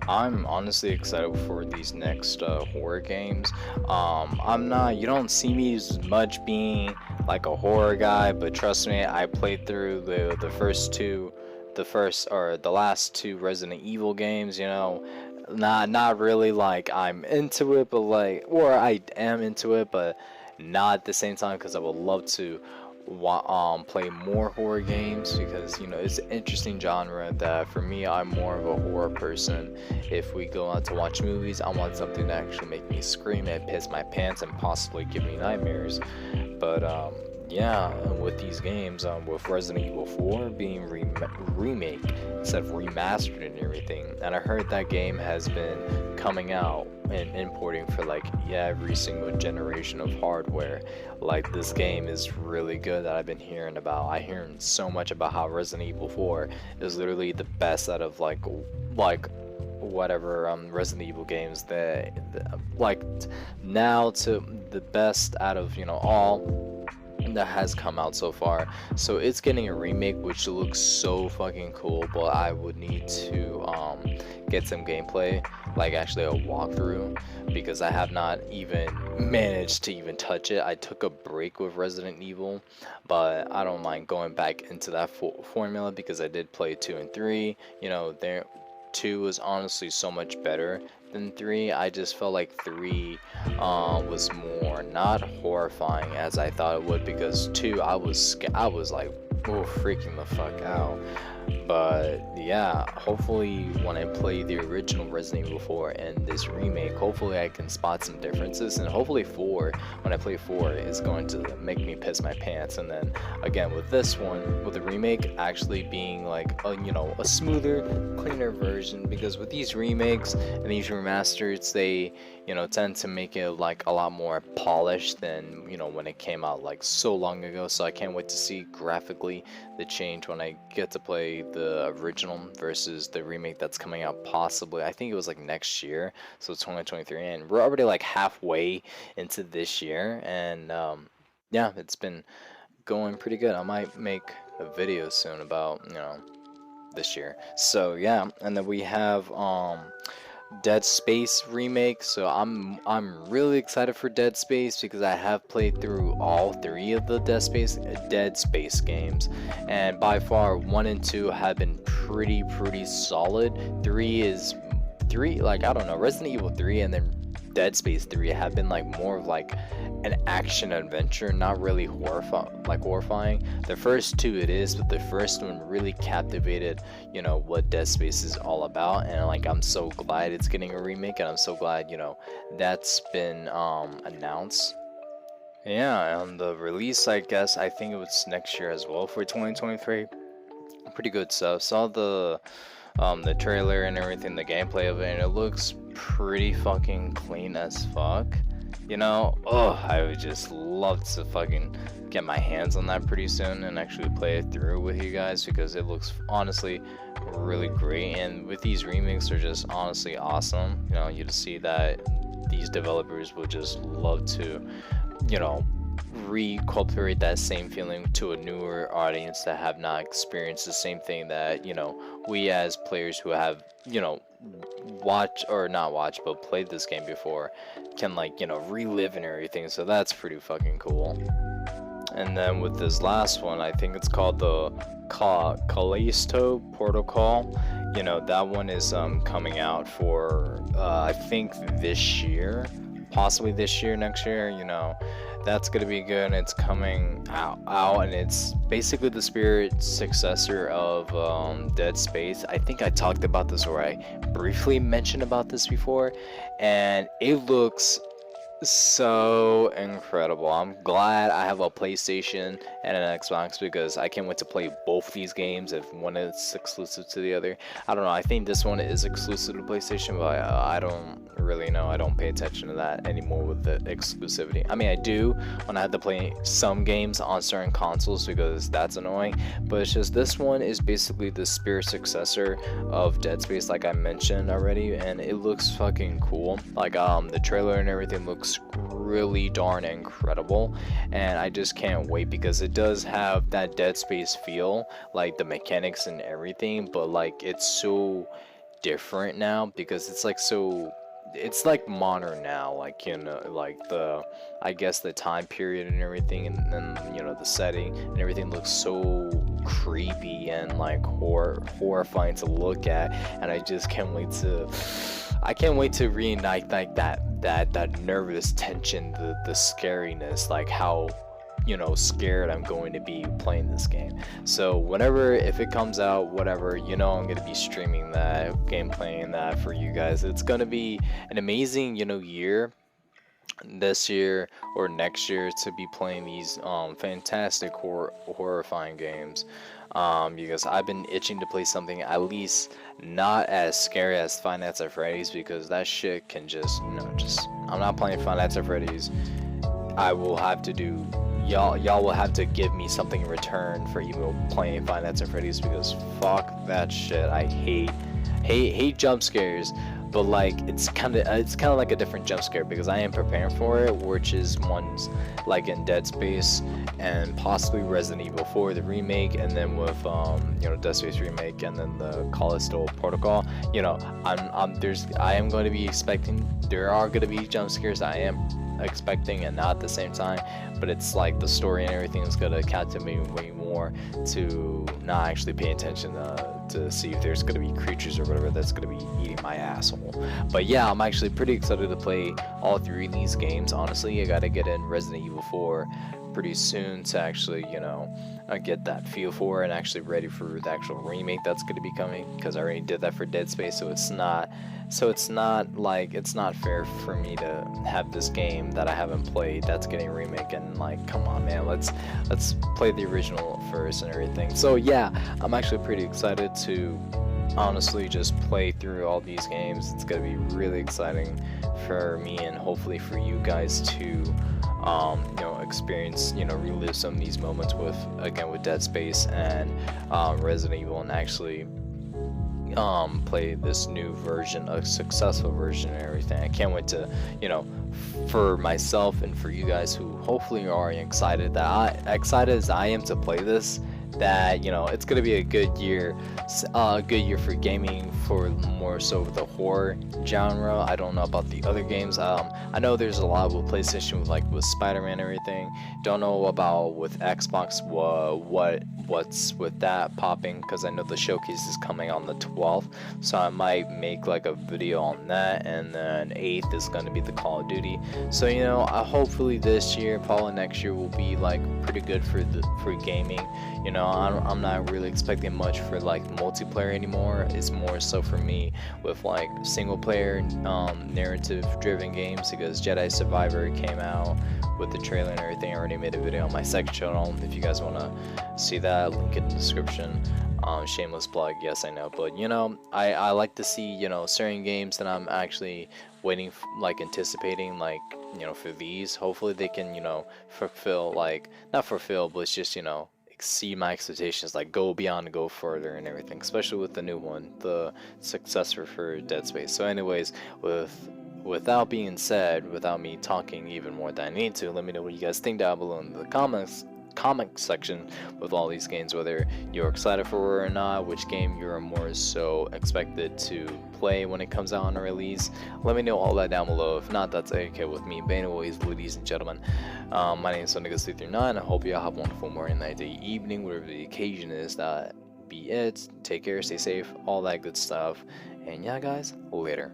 I'm honestly excited for these next horror games. I'm not, you don't see me as much being like a horror guy, but trust me, I played through the first two, the last two Resident Evil games. Not really like I'm into it, but like, or I am into it, but not at the same time because I would love to play more horror games because it's an interesting genre that for me I'm more of a horror person. If we go out to watch movies, I want something to actually make me scream and piss my pants and possibly give me nightmares. But yeah, with these games, with Resident Evil 4 being remake instead of remastered and everything, and I heard that game has been coming out and importing for like every single generation of hardware. Like this game is really good that I've been hearing about. I hear so much about how Resident Evil 4 is literally the best out of like whatever Resident Evil games like now to the best out of all that has come out so far. So it's getting a remake, which looks so fucking cool, but I would need to get some gameplay, like actually a walkthrough, because I have not even managed to even touch it. I took a break with Resident Evil, but I don't mind going back into that formula because I did play 2 and 3. There 2 was honestly so much better than 3. I just felt like 3 was more not horrifying as I thought it would, because 2 I was like, oh, freaking the fuck out. But yeah, hopefully when I play the original Resident Evil 4 and this remake, hopefully I can spot some differences, and hopefully 4, when I play 4, is going to make me piss my pants. And then again with this one, with the remake actually being like a smoother, cleaner version, because with these remakes and these remasters, they tend to make it like a lot more polished than when it came out like so long ago. So I can't wait to see graphically the change when I get to play the original versus the remake that's coming out possibly, I think it was like next year, so 2023, and we're already like halfway into this year. And yeah, it's been going pretty good. I might make a video soon about this year. So yeah, and then we have Dead Space remake. So I'm really excited for Dead Space because I have played through all 3 of the Dead Space games, and by far 1 and 2 have been pretty solid. 3, like, I don't know, Resident Evil 3 and then Dead Space 3 have been like more of like an action adventure, not really horrifying. The first 2 it is, but the first one really captivated what Dead Space is all about. And like, I'm so glad it's getting a remake, and I'm so glad that's been announced. Yeah, and the release, I guess, I think it was next year as well for 2023. Pretty good stuff. Saw the trailer and everything, the gameplay of it, and it looks pretty fucking clean as fuck. I would just love to fucking get my hands on that pretty soon and actually play it through with you guys, because it looks honestly really great. And with these remakes, they're just honestly awesome. You just see that these developers would just love to recultivate that same feeling to a newer audience that have not experienced the same thing that we as players who have watch or not watch but played this game before can relive and everything. So that's pretty fucking cool. And then with this last one, I think it's called the Callisto Protocol. That one is coming out for I think this year, possibly this year, next year. That's gonna be good, and it's coming out, and it's basically the spirit successor of Dead Space. I think I talked about this, or I briefly mentioned about this before, and it looks so incredible. I'm glad I have a PlayStation and an Xbox, because I can't wait to play both these games if one is exclusive to the other. I don't know, I think this one is exclusive to PlayStation, but I don't really know. I don't pay attention to that anymore with the exclusivity. I mean, I do when I have to play some games on certain consoles, because that's annoying, but it's just this one is basically the spirit successor of Dead Space, like I mentioned already, and it looks fucking cool. Like the trailer and everything looks really darn incredible, and I just can't wait, because it does have that Dead Space feel, like the mechanics and everything, but like it's so different now because it's like so it's like modern now, like like the I guess the time period and everything, and then the setting and everything looks so creepy and like horrifying to look at, and I just can't wait to reignite like that nervous tension, the scariness, like how scared I'm going to be playing this game. So whenever, if it comes out, whatever, I'm going to be streaming that, game playing that for you guys. It's going to be an amazing, year this year or next year to be playing these fantastic horrifying games, because I've been itching to play something at least not as scary as Five Nights at Freddy's, because that shit can just I'm not playing Five Nights at Freddy's. I will have to do y'all will have to give me something in return for even playing Five Nights at Freddy's, because fuck that shit. I hate jump scares, but like it's kind of like a different jump scare because I am preparing for it, which is ones like in Dead Space and possibly Resident Evil 4 the remake, and then with Dead Space remake, and then the Callisto Protocol. I am going to be expecting, there are going to be jump scares I am expecting, and not at the same time, but it's like the story and everything is gonna captivate me way more to not actually pay attention to see if there's gonna be creatures or whatever that's gonna be eating my asshole. But yeah, I'm actually pretty excited to play all three of these games. Honestly, I gotta get in Resident Evil 4 pretty soon to actually get that feel for it and actually ready for the actual remake that's going to be coming, because I already did that for Dead Space. So it's not fair for me to have this game that I haven't played that's getting a remake, and like, come on man, let's play the original first and everything. So yeah, I'm actually pretty excited to honestly just play through all these games. It's gonna be really exciting for me, and hopefully for you guys to experience, relive some of these moments with Dead Space and Resident Evil, and actually play this new version, a successful version and everything. I can't wait to, for myself and for you guys who hopefully are excited as I am to play this, that it's gonna be a good year for gaming, for more so the horror genre. I don't know about the other games. I know there's a lot with PlayStation with Spider-Man and everything. Don't know about with Xbox what's with that popping, because I know the showcase is coming on the 12th, so I might make like a video on that, and then 8th is going to be the Call of Duty. So hopefully this year, probably next year, will be like pretty good for gaming. I'm not really expecting much for like multiplayer anymore. It's more so for me with like single player narrative driven games, because Jedi Survivor came out with the trailer and everything. I already made a video on my second channel if you guys want to see that, link in the description. Shameless plug, yes I know, but I like to see certain games that I'm actually waiting anticipating for these. Hopefully they can fulfill, not fulfill, but it's just exceed my expectations, like go beyond, go further and everything, especially with the new one, the successor for Dead Space. So anyways, without being said, without me talking even more than I need to, let me know what you guys think down below in the comment section with all these games, whether you're excited for it or not, which game you're more so expected to play when it comes out on a release. Let me know all that down below. If not, that's okay with me. But anyways, ladies and gentlemen, my name is Sonic339. I hope you all have a wonderful morning, night, day, evening, whatever the occasion is. That be it. Take care, stay safe, all that good stuff. And yeah guys, later.